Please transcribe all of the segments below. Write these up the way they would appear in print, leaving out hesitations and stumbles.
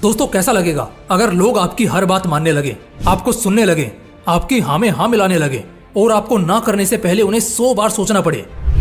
दोस्तों कैसा लगेगा अगर लोग आपकी हर बात मानने लगे, आपको सुनने लगे, आपकी हाँ में हाँ मिलाने लगे और आपको ना करने से पहले उन्हें 100 बार सोचना पड़े।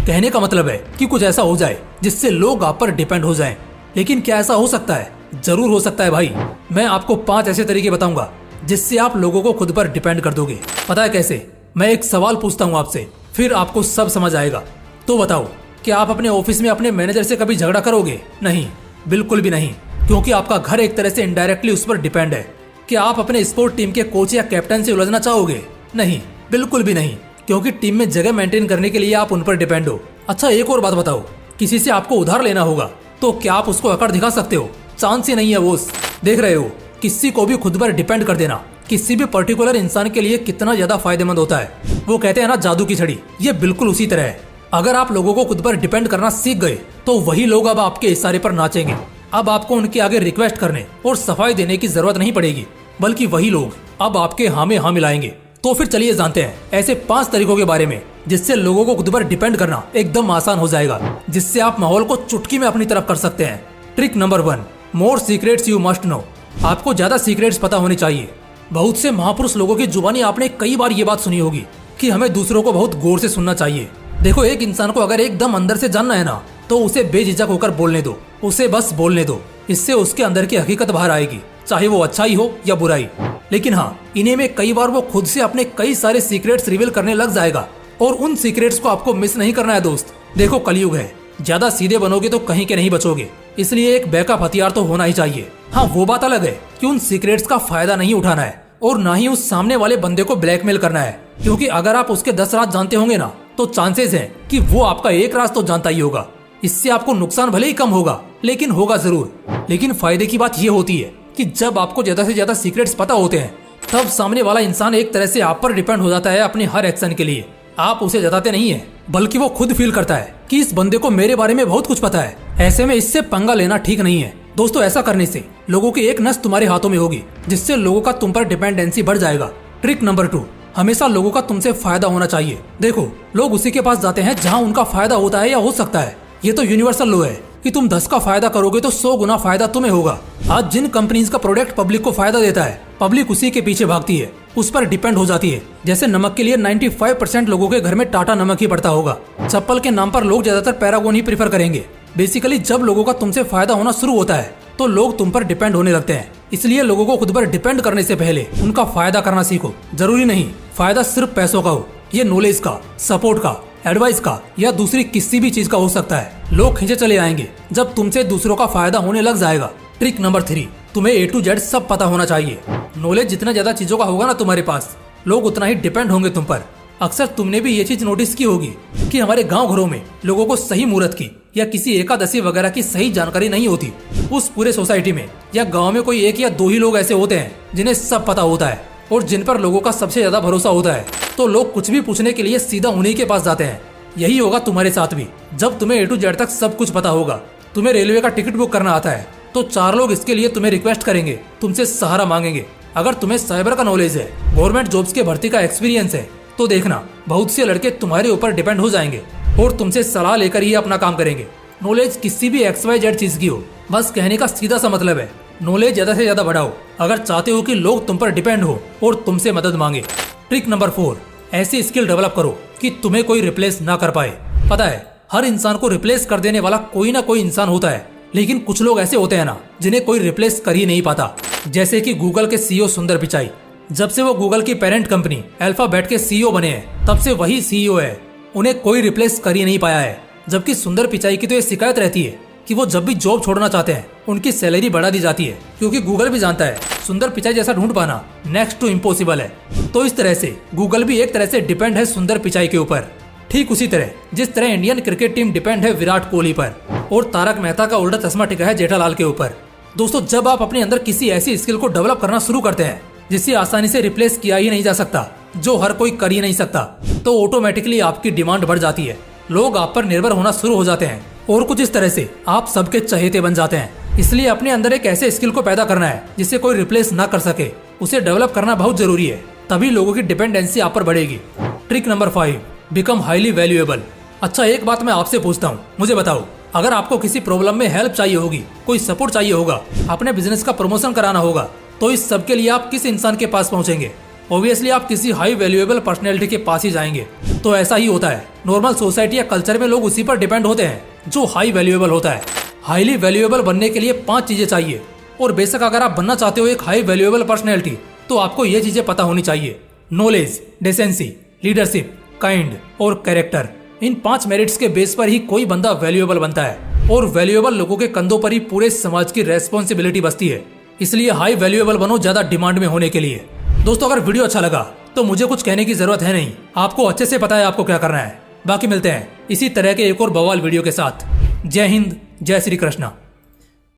कहने का मतलब है कि कुछ ऐसा हो जाए जिससे लोग आप पर डिपेंड हो जाएं। लेकिन क्या ऐसा हो सकता है? जरूर हो सकता है भाई। मैं आपको 5 ऐसे तरीके बताऊंगा जिससे आप लोगों को खुद पर डिपेंड कर दोगे। पता है कैसे? मैं एक सवाल पूछता हूँ आपसे, फिर आपको सब समझ आएगा। तो बताओ, क्या आप अपने ऑफिस में अपने मैनेजर से कभी झगड़ा करोगे? नहीं, बिल्कुल भी नहीं, क्योंकि आपका घर एक तरह से इनडायरेक्टली उस पर डिपेंड है। क्या आप अपने स्पोर्ट टीम के कोच या कैप्टन से उलझना चाहोगे? नहीं, बिल्कुल भी नहीं, क्योंकि टीम में जगह मेंटेन करने के लिए आप उन पर डिपेंड हो। अच्छा, एक और बात बताओ, किसी से आपको उधार लेना होगा तो क्या आप उसको अकड़ दिखा सकते हो? चांस ही नहीं है बोस। देख रहे हो, किसी को भी खुद पर डिपेंड कर देना किसी भी पर्टिकुलर इंसान के लिए कितना ज्यादा फायदेमंद होता है। वो कहते हैं ना, जादू की छड़ी, ये बिल्कुल उसी तरह है। अगर आप लोगों को खुद पर डिपेंड करना सीख गए तो वही लोग अब आपके इशारे पर नाचेंगे। अब आपको उनके आगे रिक्वेस्ट करने और सफाई देने की जरूरत नहीं पड़ेगी, बल्कि वही लोग अब आपके हाँ में हाँ मिलाएंगे। तो फिर चलिए जानते हैं ऐसे 5 तरीकों के बारे में जिससे लोगों को खुद पर डिपेंड करना एकदम आसान हो जाएगा, जिससे आप माहौल को चुटकी में अपनी तरफ कर सकते हैं। Trick number 1, more secrets you must know. आपको ज्यादा सीक्रेट्स पता होने चाहिए। बहुत से महापुरुष लोगों की जुबानी आपने कई बार ये बात सुनी होगी कि हमें दूसरों को बहुत गौर से सुनना चाहिए। देखो, एक इंसान को अगर एकदम अंदर से जानना है ना, तो उसे बेझिझक होकर बोलने दो, उसे बस बोलने दो। इससे उसके अंदर की हकीकत बाहर आएगी, चाहे वो अच्छाई हो या बुराई। लेकिन हाँ, इन्हीं में कई बार वो खुद से अपने कई सारे सीक्रेट्स रिवील करने लग जाएगा और उन सीक्रेट्स को आपको मिस नहीं करना है दोस्त। देखो, कलयुग है, ज्यादा सीधे बनोगे तो कहीं के नहीं बचोगे, इसलिए एक बैकअप हथियार तो होना ही चाहिए। हाँ, वो बात अलग है कि उन सीक्रेट्स का फायदा नहीं उठाना है और ना ही उस सामने वाले बंदे को ब्लैकमेल करना है, क्योंकि अगर आप उसके 10 राज जानते होंगे ना, तो चांसेस है कि वो आपका एक राज तो जानता ही होगा। इससे आपको नुकसान भले ही कम होगा, लेकिन होगा जरूर। लेकिन फायदे की बात ये होती है कि जब आपको ज्यादा से ज्यादा सीक्रेट्स पता होते हैं, तब सामने वाला इंसान एक तरह से आप पर डिपेंड हो जाता है अपने हर एक्शन के लिए। आप उसे जताते नहीं है, बल्कि वो खुद फील करता है कि इस बंदे को मेरे बारे में बहुत कुछ पता है। ऐसे में इससे पंगा लेना ठीक नहीं है दोस्तों। ऐसा करने से लोगों की एक नस तुम्हारे हाथों में होगी, जिससे लोगों का तुम पर डिपेंडेंसी बढ़ जाएगा। ट्रिक नंबर 2, हमेशा लोगों का तुमसे फायदा होना चाहिए। देखो, लोग उसी के पास जाते हैं जहां उनका फायदा होता है या हो सकता है। ये तो यूनिवर्सल लॉ है कि तुम 10 का फायदा करोगे तो 100 गुना फायदा तुम्हें होगा। आज जिन कंपनीज का प्रोडक्ट पब्लिक को फायदा देता है, पब्लिक उसी के पीछे भागती है, उस पर डिपेंड हो जाती है। जैसे नमक के लिए 95% लोगों के घर में टाटा नमक ही पड़ता होगा। चप्पल के नाम पर लोग ज्यादातर पैरागोन ही प्रीफर करेंगे। बेसिकली जब लोगों का तुमसे फायदा होना शुरू होता है तो लोग तुम पर डिपेंड होने लगते हैं। इसलिए लोगों को खुद पर डिपेंड करने से पहले उनका फायदा करना सीखो। जरूरी नहीं फायदा सिर्फ पैसों का हो, ये नॉलेज का, सपोर्ट का, एडवाइस का या दूसरी किसी भी चीज का हो सकता है। लोग खींचे चले आएंगे जब तुमसे दूसरों का फायदा होने लग जाएगा। ट्रिक नंबर 3, तुम्हें A to Z सब पता होना चाहिए। नॉलेज जितना ज्यादा चीजों का होगा ना तुम्हारे पास, लोग उतना ही डिपेंड होंगे तुम पर। अक्सर तुमने भी ये चीज नोटिस की होगी कि हमारे गांव घरों में लोगों को सही मुहूर्त की या किसी एकादशी वगैरह की सही जानकारी नहीं होती। उस पूरे सोसाइटी में या गांव में कोई 1 या 2 ही लोग ऐसे होते हैं जिन्हें सब पता होता है और जिन पर लोगों का सबसे ज्यादा भरोसा होता है। तो लोग कुछ भी पूछने के लिए सीधा उन्हीं के पास जाते हैं। यही होगा तुम्हारे साथ भी। जब तुम्हें A to Z तक सब कुछ पता होगा, तुम्हें रेलवे का टिकट बुक करना आता है, तो 4 लोग इसके लिए तुम्हें रिक्वेस्ट करेंगे, तुमसे सहारा मांगेंगे। अगर तुम्हें साइबर का नॉलेज है, गवर्नमेंट जॉब्स के भर्ती का एक्सपीरियंस है, तो देखना बहुत से लड़के तुम्हारे ऊपर डिपेंड हो जाएंगे और तुमसे सलाह लेकर ही अपना काम करेंगे। नॉलेज किसी भी XYZ चीज की हो, बस कहने का सीधा सा मतलब है नॉलेज ज्यादा से ज्यादा बढ़ाओ अगर चाहते हो कि लोग तुम पर डिपेंड हो और तुमसे मदद मांगे। ट्रिक नंबर 4, ऐसी स्किल डेवलप करो कि तुम्हें कोई रिप्लेस ना कर पाए। पता है, हर इंसान को रिप्लेस कर देने वाला कोई ना कोई इंसान होता है, लेकिन कुछ लोग ऐसे होते हैं ना जिन्हें कोई रिप्लेस कर ही नहीं पाता। जैसे कि गूगल के CEO सुंदर पिचाई। जब से वो गूगल की पेरेंट कंपनी अल्फाबेट के CEO बने हैं, तब से वही CEO है। उन्हें कोई रिप्लेस कर ही नहीं पाया है। जबकि सुंदर पिचाई की तो ये शिकायत रहती है कि वो जब भी जॉब छोड़ना चाहते हैं, उनकी सैलरी बढ़ा दी जाती है, क्योंकि गूगल भी जानता है सुंदर पिचाई जैसा ढूंढ पाना नेक्स्ट टू इम्पॉसिबल है। तो इस तरह से गूगल भी एक तरह से डिपेंड है सुंदर पिचाई के ऊपर। ठीक उसी तरह जिस तरह इंडियन क्रिकेट टीम डिपेंड है विराट कोहली पर और तारक मेहता का उल्टा चश्मा टिका है जेठालाल के ऊपर। दोस्तों, जब आप अपने अंदर किसी ऐसी स्किल को डेवलप करना शुरू करते हैं जिसे आसानी से रिप्लेस किया ही नहीं जा सकता, जो हर कोई कर ही नहीं सकता, तो ऑटोमेटिकली आपकी डिमांड बढ़ जाती है। लोग आप पर निर्भर होना शुरू हो जाते हैं और कुछ इस तरह से आप सबके चहेते बन जाते हैं। इसलिए अपने अंदर एक ऐसे स्किल को पैदा करना है जिसे कोई रिप्लेस ना कर सके। उसे डेवलप करना बहुत जरूरी है, तभी लोगों की डिपेंडेंसी आप पर बढ़ेगी। Trick number 5, become highly valuable. अच्छा, एक बात मैं आपसे पूछता हूँ, मुझे बताओ, अगर आपको किसी प्रॉब्लम में हेल्प चाहिए होगी, कोई सपोर्ट चाहिए होगा, अपने बिजनेस का प्रमोशन कराना होगा, तो इस सब के लिए आप किस इंसान के पास पहुंचेंगे? ऑब्वियसली आप किसी हाई वैल्यूएबल पर्सनैलिटी के पास ही जाएंगे। तो ऐसा ही होता है, नॉर्मल सोसाइटी या कल्चर में लोग उसी पर डिपेंड होते हैं जो हाई वैल्यूएबल होता है। हाईली वैल्यूएबल बनने के लिए 5 चीजें चाहिए, और बेशक अगर आप बनना चाहते हो एक हाई वैल्यूएबल पर्सनैलिटी, तो आपको ये चीजें पता होनी चाहिए: नॉलेज, डेसेंसी, लीडरशिप, काइंड और कैरेक्टर। इन 5 मेरिट्स के बेस पर ही कोई बंदा वैल्यूएबल बनता है, और वैल्यूएबल लोगों के कंधों पर ही पूरे समाज की रेस्पॉन्सिबिलिटी बसती है। इसलिए हाई वैल्यूएबल बनो ज्यादा डिमांड में होने के लिए। दोस्तों, अगर वीडियो अच्छा लगा तो मुझे कुछ कहने की जरूरत है नहीं, आपको अच्छे से पता है आपको क्या करना है। बाकी मिलते हैं इसी तरह के एक और बवाल वीडियो के साथ। जय हिंद, जय श्री कृष्णा।